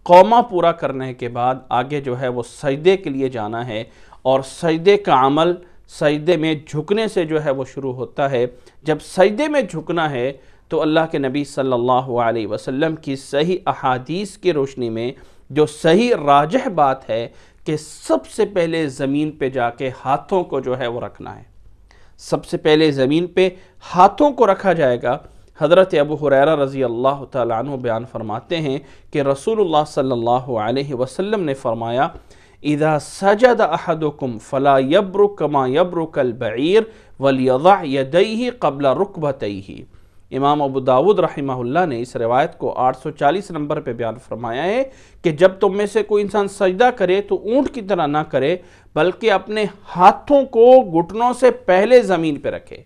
قوما پورا کرنے کے بعد آگے جو ہے وہ سجدے کے لیے جانا ہے، اور سجدے کا عمل سجدے میں جھکنے سے جو ہے وہ شروع ہوتا ہے۔ جب سجدے میں جھکنا ہے تو اللہ کے نبی صلی اللہ علیہ وسلم کی صحیح احادیث کی روشنی میں جو صحیح راجح بات ہے کہ سب سے پہلے زمین پہ جا کے ہاتھوں کو جو ہے وہ رکھنا ہے، سب سے پہلے زمین پہ ہاتھوں کو رکھا جائے گا۔ حضرت ابو ہریرہ رضی اللہ تعالیٰ عنہ بیان فرماتے ہیں کہ رسول اللہ صلی اللہ علیہ وسلم نے فرمایا اذا سجد احدکم فلا یبرک کما یبرک البعیر ولیضع یدیہ قبل رکبتیہ۔ امام ابو داود رحمہ اللہ نے اس روایت کو 840 نمبر پہ بیان فرمایا ہے کہ جب تم میں سے کوئی انسان سجدہ کرے تو اونٹ کی طرح نہ کرے، بلکہ اپنے ہاتھوں کو گھٹنوں سے پہلے زمین پہ رکھے۔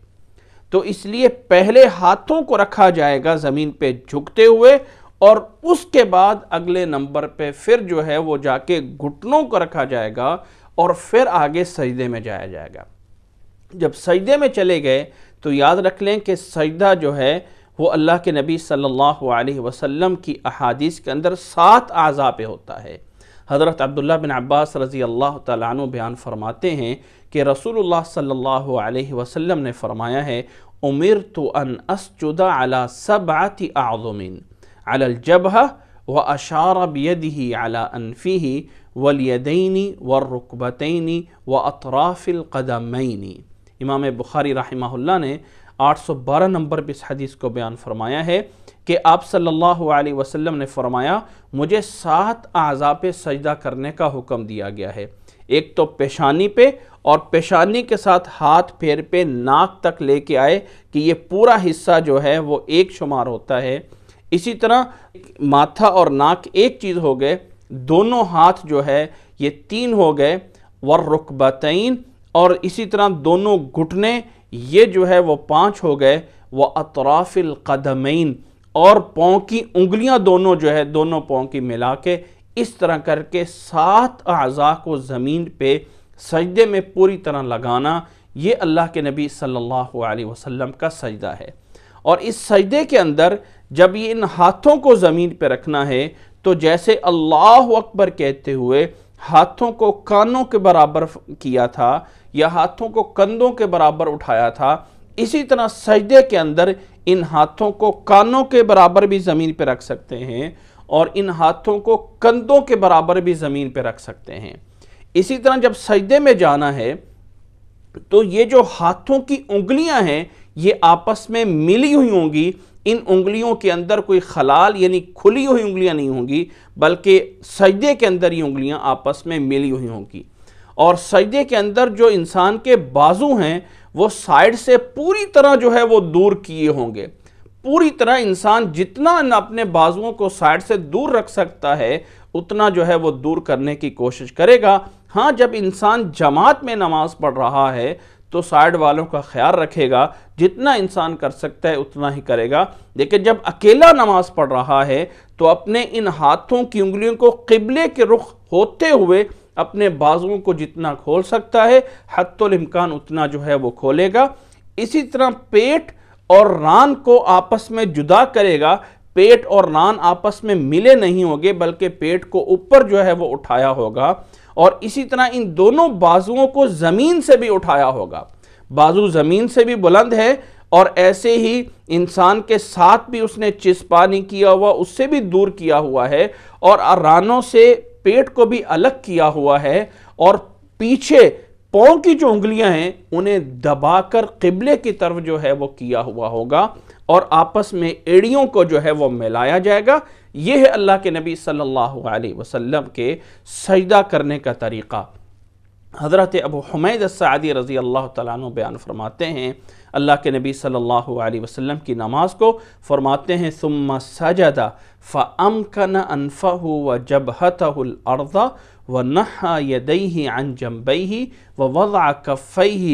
تو اس لیے پہلے ہاتھوں کو رکھا جائے گا زمین پہ جھکتے ہوئے، اور اس کے بعد اگلے نمبر پہ پھر جو ہے وہ جا کے گھٹنوں کو رکھا جائے گا، اور پھر آگے سجدے میں جایا جائے گا۔ جب سجدے میں چلے گئے تو یاد رکھ لیں کہ سجدہ جو ہے وہ اللہ کے نبی صلی اللہ علیہ وسلم کی احادیث کے اندر 7 اعضاء پہ ہوتا ہے۔ حضرت عبداللہ بن عباس رضی اللہ تعالیٰ عنہ بیان فرماتے ہیں کہ رسول اللہ صلی اللہ علیہ وسلم نے فرمایا ہے امرت ان اسجد علی 7 اعظم علی الجبہہ واشار بیدہ علی انفہ والیدین والرکبتین واطراف القدمین۔ امام بخاری رحمہ اللہ نے 812 نمبر پہ اس حدیث کو بیان فرمایا ہے کہ آپ صلی اللہ علیہ وسلم نے فرمایا مجھے 7 اعضاء پہ سجدہ کرنے کا حکم دیا گیا ہے۔ ایک تو پیشانی پہ، اور پیشانی کے ساتھ ہاتھ پیر پہ ناک تک لے کے آئے کہ یہ پورا حصہ جو ہے وہ ایک شمار ہوتا ہے۔ اسی طرح ماتھا اور ناک ایک چیز ہو گئے، دونوں ہاتھ جو ہے یہ 3 ہو گئے، والرکبتین، اور اسی طرح دونوں گھٹنے یہ جو ہے وہ 5 ہو گئے، واطراف القدمین، اور پاؤں کی انگلیاں دونوں جو ہے دونوں پاؤں کی ملا کے اس طرح کر کے 7 اعضاء کو زمین پہ سجدے میں پوری طرح لگانا، یہ اللہ کے نبی صلی اللہ علیہ وسلم کا سجدہ ہے۔ اور اس سجدے کے اندر جب یہ ان ہاتھوں کو زمین پہ رکھنا ہے تو جیسے اللہ اکبر کہتے ہوئے ہاتھوں کو کانوں کے برابر کیا تھا یا ہاتھوں کو کندھوں کے برابر اٹھایا تھا، اسی طرح سجدے کے اندر ان ہاتھوں کو کانوں کے برابر بھی زمین پہ رکھ سکتے ہیں، اور ان ہاتھوں کو کندھوں کے برابر بھی زمین پہ رکھ سکتے ہیں۔ اسی طرح جب سجدے میں جانا ہے تو یہ جو ہاتھوں کی انگلیاں ہیں یہ آپس میں ملی ہوئی ہوں گی، ان انگلیوں کے اندر کوئی خلال یعنی کھلی ہوئی انگلیاں نہیں ہوں گی، بلکہ سجدے کے اندر یہ انگلیاں آپس میں ملی ہوئی ہوں گی۔ اور سجدے کے اندر جو انسان کے بازو ہیں وہ سائیڈ سے پوری طرح جو ہے وہ دور کیے ہوں گے۔ پوری طرح انسان جتنا اپنے بازوؤں کو سائیڈ سے دور رکھ سکتا ہے اتنا جو ہے وہ دور کرنے کی کوشش کرے گا۔ ہاں جب انسان جماعت میں نماز پڑھ رہا ہے تو سائیڈ والوں کا خیال رکھے گا، جتنا انسان کر سکتا ہے اتنا ہی کرے گا، لیکن جب اکیلا نماز پڑھ رہا ہے تو اپنے ان ہاتھوں کی انگلیوں کو قبلے کے رخ ہوتے ہوئے اپنے بازوؤں کو جتنا کھول سکتا ہے حتی الامکان اتنا جو ہے وہ کھولے گا۔ اسی طرح پیٹ اور ران کو آپس میں جدا کرے گا، پیٹ اور ران آپس میں ملے نہیں ہوگے بلکہ پیٹ کو اوپر جو ہے وہ اٹھایا ہوگا، اور اسی طرح ان دونوں بازوؤں کو زمین سے بھی اٹھایا ہوگا۔ بازو زمین سے بھی بلند ہے، اور ایسے ہی انسان کے ساتھ بھی اس نے چسپا نہیں کیا ہوا، اس سے بھی دور کیا ہوا ہے، اور رانوں سے پیٹ کو بھی الگ کیا ہوا ہے، اور پیچھے پاؤں کی جو انگلیاں ہیں انہیں دبا کر قبلے کی طرف جو ہے وہ کیا ہوا ہوگا، اور آپس میں ایڑیوں کو جو ہے وہ ملایا جائے گا۔ یہ ہے اللہ کے نبی صلی اللہ علیہ وسلم کے سجدہ کرنے کا طریقہ۔ حضرت ابو حمید الساعدی رضی اللہ تعالیٰ عنہ بیان فرماتے ہیں اللہ کے نبی صلی اللہ علیہ وسلم کی نماز کو، فرماتے ہیں ثم سجد فامکن انفہ وجبہتہ الارض ونحى يديه عن جنبيه ووضع كفيه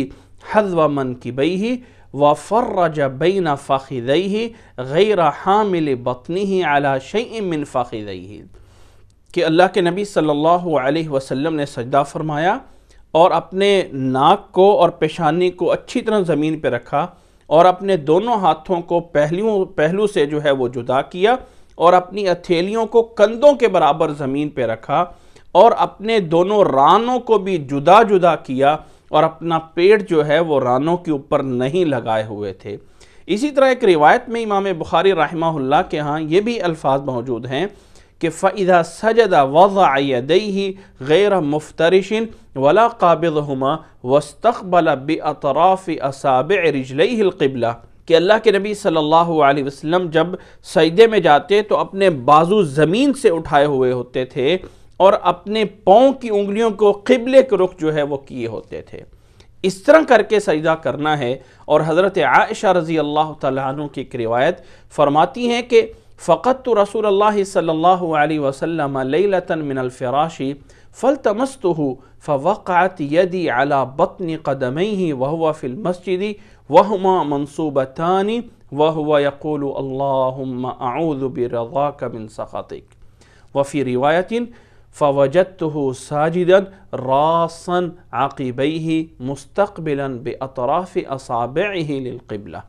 حذو منكبيه وفرج بين فخذيه غير حامل بطنه على شيء من فخذيه، کہ اللہ کے نبی صلی اللہ علیہ وسلم نے سجدہ فرمایا اور اپنے ناک کو اور پیشانی کو اچھی طرح زمین پہ رکھا، اور اپنے دونوں ہاتھوں کو پہلو سے جو ہے وہ جدا کیا، اور اپنی ہتھیلیوں کو کندھوں کے برابر زمین پہ رکھا اور اپنے دونوں رانوں کو بھی جدا جدا کیا اور اپنا پیٹ جو ہے وہ رانوں کے اوپر نہیں لگائے ہوئے تھے۔ اسی طرح ایک روایت میں امام بخاری رحمہ اللہ کے ہاں یہ بھی الفاظ موجود ہیں کہ فَإِذَا سَجَدَ وَضَعَ يَدَيْهِ غَيْرَ مُفْتَرِشٍ وَلَا قَابِضْهُمَا وَاسْتَقْبَلَ بِأَطْرَافِ أَصَابِعِ رِجْلَيْهِ الْقِبْلَةِ کہ اللہ کے نبی صلی اللہ علیہ وسلم جب سجدے میں جاتے تو اپنے بازو زمین سے اٹھائے ہوئے ہوتے تھے اور اپنے پاؤں کی انگلیوں کو قبلے کے رخ جو ہے وہ کیے ہوتے تھے۔ اس طرح کر کے سجدہ کرنا ہے۔ اور حضرت عائشہ رضی اللہ تعالیٰ عنہ کی ایک روایت فرماتی ہیں کہ فقدت رسول اللہ صلی اللہ علیہ وسلم لیلة من الفراش فالتمسته فوقعت يدي على بطن قدميه وهو في المسجد وهما منصوبتان وهو يقول اللهم أعوذ برضاك من سخطك وفي رواية فوجدته ساجدا راسا عقبيه مستقبلا بأطراف أصابعه للقبلة۔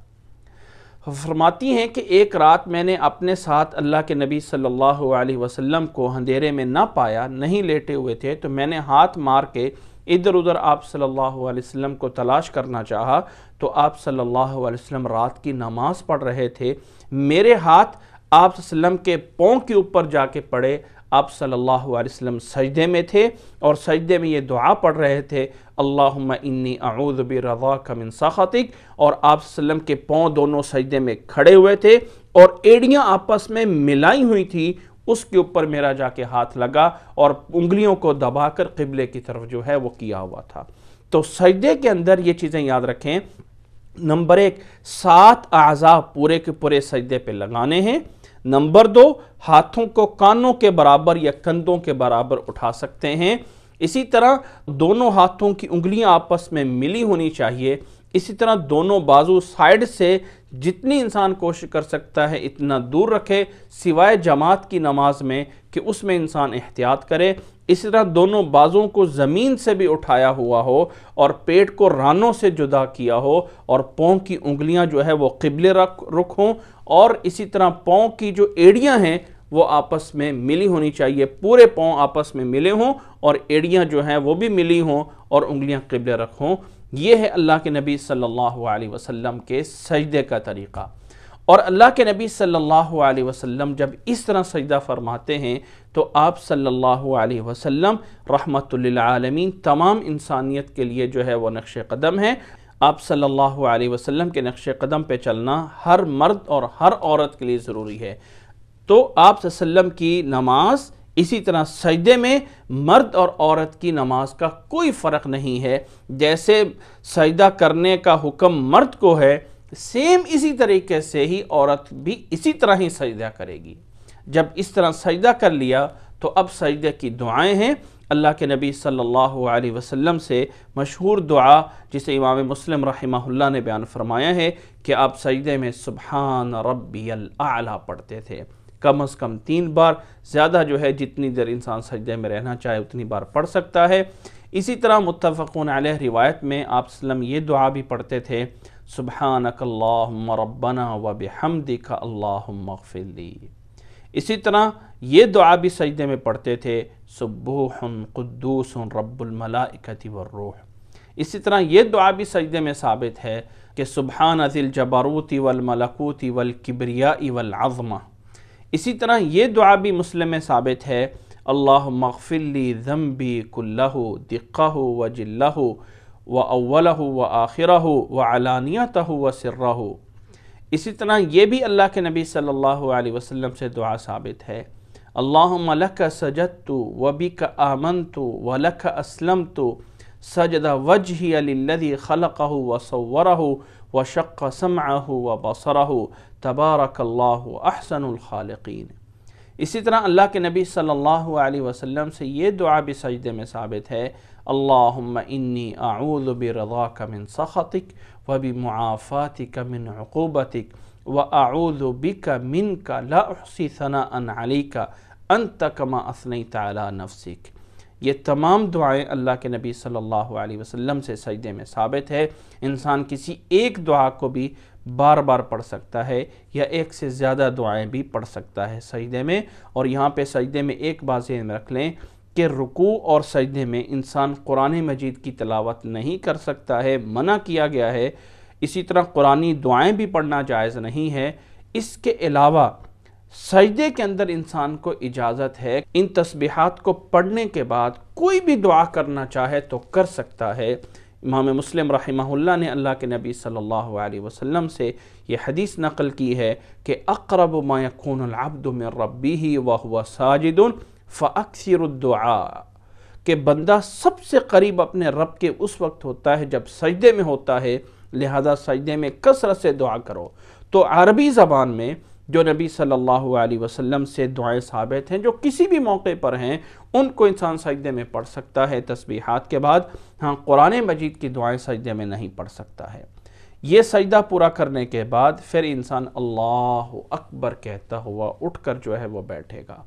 فرماتی ہیں کہ ایک رات میں نے اپنے ساتھ اللہ کے نبی صلی اللہ علیہ وسلم کو اندھیرے میں نہ پایا، نہیں لیٹے ہوئے تھے، تو میں نے ہاتھ مار کے ادھر ادھر آپ صلی اللہ علیہ وسلم کو تلاش کرنا چاہا تو آپ صلی اللہ علیہ وسلم رات کی نماز پڑھ رہے تھے۔ میرے ہاتھ آپ صلی اللہ علیہ وسلم کے پاؤں کے اوپر جا کے پڑے۔ آپ صلی اللہ علیہ وسلم سجدے میں تھے اور سجدے میں یہ دعا پڑھ رہے تھے اللہم انی اعوذ برضاک من سخطک، اور آپ صلی اللہ علیہ وسلم کے پاؤں دونوں سجدے میں کھڑے ہوئے تھے اور ایڑیاں آپس میں ملائی ہوئی تھی، اس کے اوپر میرا جا کے ہاتھ لگا اور انگلیوں کو دبا کر قبلے کی طرف جو ہے وہ کیا ہوا تھا۔ تو سجدے کے اندر یہ چیزیں یاد رکھیں۔ نمبر 1، 7 اعضاء پورے کے پورے سجدے پہ لگانے ہیں۔ نمبر 2، ہاتھوں کو کانوں کے برابر یا کندھوں کے برابر اٹھا سکتے ہیں۔ اسی طرح دونوں ہاتھوں کی انگلیاں آپس میں ملی ہونی چاہیے۔ اسی طرح دونوں بازو سائیڈ سے جتنی انسان کوشش کر سکتا ہے اتنا دور رکھے، سوائے جماعت کی نماز میں کہ اس میں انسان احتیاط کرے۔ اسی طرح دونوں بازوں کو زمین سے بھی اٹھایا ہوا ہو اور پیٹ کو رانوں سے جدا کیا ہو، اور پاؤں کی انگلیاں جو ہے وہ قبلے رخ ہوں، اور اسی طرح پاؤں کی جو ایڑیاں ہیں وہ آپس میں ملی ہونی چاہیے، پورے پاؤں آپس میں ملے ہوں اور ایڑیاں جو ہیں وہ بھی ملی ہوں اور انگلیاں قبلے رکھ ہوں۔ یہ ہے اللہ کے نبی صلی اللہ علیہ وسلم کے سجدے کا طریقہ۔ اور اللہ کے نبی صلی اللہ علیہ وسلم جب اس طرح سجدہ فرماتے ہیں تو آپ صلی اللہ علیہ وسلم رحمت للعالمین تمام انسانیت کے لیے جو ہے وہ نقش قدم ہے۔ آپ صلی اللہ علیہ وسلم کے نقش قدم پہ چلنا ہر مرد اور ہر عورت کے لیے ضروری ہے۔ تو آپ صلی اللہ علیہ وسلم کی نماز، اسی طرح سجدے میں مرد اور عورت کی نماز کا کوئی فرق نہیں ہے۔ جیسے سجدہ کرنے کا حکم مرد کو ہے، سیم اسی طریقے سے ہی عورت بھی اسی طرح ہی سجدہ کرے گی۔ جب اس طرح سجدہ کر لیا تو اب سجدے کی دعائیں ہیں۔ اللہ کے نبی صلی اللہ علیہ وسلم سے مشہور دعا جسے امام مسلم رحمہ اللہ نے بیان فرمایا ہے کہ آپ سجدے میں سبحان ربی الاعلیٰ پڑھتے تھے، کم از کم 3 بار، زیادہ جو ہے جتنی دیر انسان سجدے میں رہنا چاہے اتنی بار پڑھ سکتا ہے۔ اسی طرح متفقون علیہ روایت میں آپ صلی اللہ علیہ وسلم یہ دعا بھی پڑھتے تھے سبحانک اللہم ربنا وبحمدک اللہم اغفر لی۔ اسی طرح یہ دعا بھی سجدے میں پڑھتے تھے سبوح قدوس رب الملائکۃ والروح۔ اسی طرح یہ دعا بھی سجدے میں ثابت ہے کہ سبحان ذی الجبروت والملکوت والکبریاء والعظمہ۔ اسی طرح یہ دعا بھی مسلم میں ثابت ہے اللہم اغفر لی ذنبی کلہ دقہ وجلہ وأولہ وآخرہ وعلانیتہ وسرہ۔ اسی طرح یہ بھی اللہ کے نبی صلی اللہ علیہ وسلم سے دعا ثابت ہے اللہم لک سجدت وبک آمنت ولک اسلمت سجد وجہی للذی خلقہ وصورہ وشق سمعہ وبصرہ تبارک اللہ احسن الخالقین۔ اسی طرح اللہ کے نبی صلی اللہ علیہ وسلم سے یہ دعا بھی سجدے میں ثابت ہے اللہم انی اعوذ برضاک من سخطک وبمعافاتک من عقوبتک واعوذ بک منک لا احصی ثناء علیک انت کما اثنیت علی نفسک۔ یہ تمام دعائیں اللہ کے نبی صلی اللہ علیہ وسلم سے سجدے میں ثابت ہے۔ انسان کسی ایک دعا کو بھی بار بار پڑھ سکتا ہے یا ایک سے زیادہ دعائیں بھی پڑھ سکتا ہے سجدے میں۔ اور یہاں پہ سجدے میں ایک بات ذہن میں رکھ لیں کہ رکوع اور سجدے میں انسان قرآن مجید کی تلاوت نہیں کر سکتا ہے، منع کیا گیا ہے۔ اسی طرح قرآنی دعائیں بھی پڑھنا جائز نہیں ہے۔ اس کے علاوہ سجدے کے اندر انسان کو اجازت ہے ان تسبیحات کو پڑھنے کے بعد کوئی بھی دعا کرنا چاہے تو کر سکتا ہے۔ امام مسلم رحمہ اللہ نے اللہ کے نبی صلی اللہ علیہ وسلم سے یہ حدیث نقل کی ہے کہ اقرب ما یکون العبد من ربہ وہو ساجد فاکثر الدعاء، کہ بندہ سب سے قریب اپنے رب کے اس وقت ہوتا ہے جب سجدے میں ہوتا ہے، لہذا سجدے میں کثرت سے دعا کرو۔ تو عربی زبان میں جو نبی صلی اللہ علیہ وسلم سے دعائیں ثابت ہیں جو کسی بھی موقع پر ہیں ان کو انسان سجدے میں پڑھ سکتا ہے تسبیحات کے بعد۔ ہاں، قرآن مجید کی دعائیں سجدے میں نہیں پڑھ سکتا ہے۔ یہ سجدہ پورا کرنے کے بعد پھر انسان اللہ اکبر کہتا ہوا اٹھ کر جو ہے وہ بیٹھے گا۔